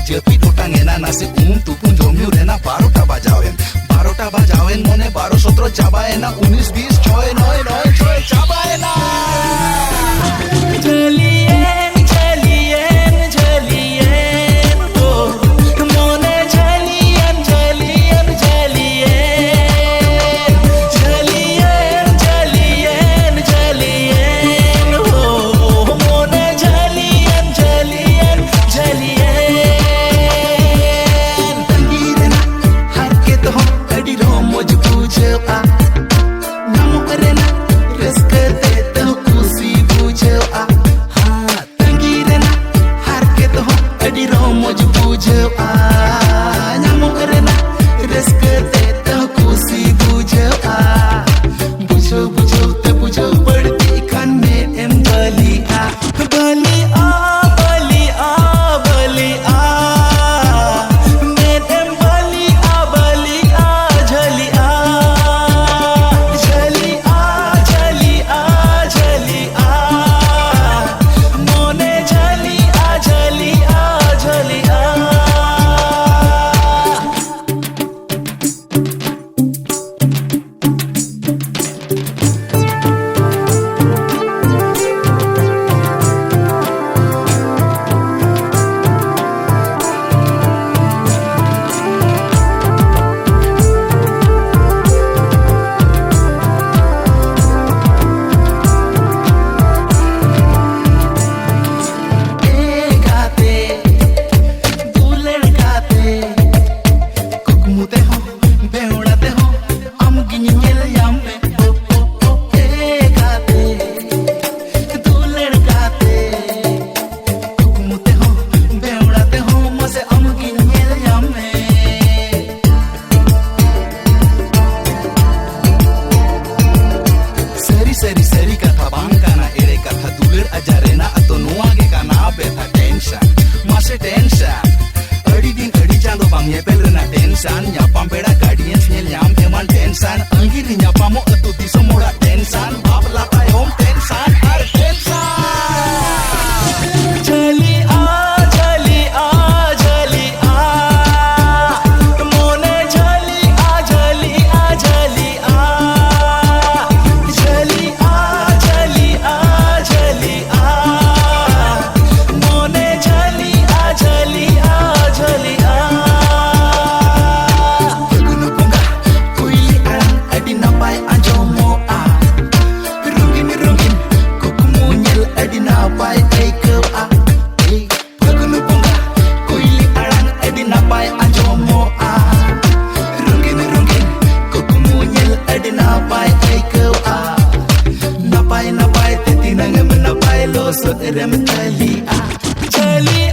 japi utang ena nasi tupun jomyu rena 12টা bajawen mone 12-17 chabaena 19-20 6-9 chabaena Seri kata bangkana ere kata dulir ajarena atau nuage kana betha tension mase tension adi din adi chando bang nyepel rena tension nyapam beda guardians nyel nyam eman tension angiri nyapamo atu disomoda tension babla tayom tension har tension Napai teti nang menapai lo so rem chali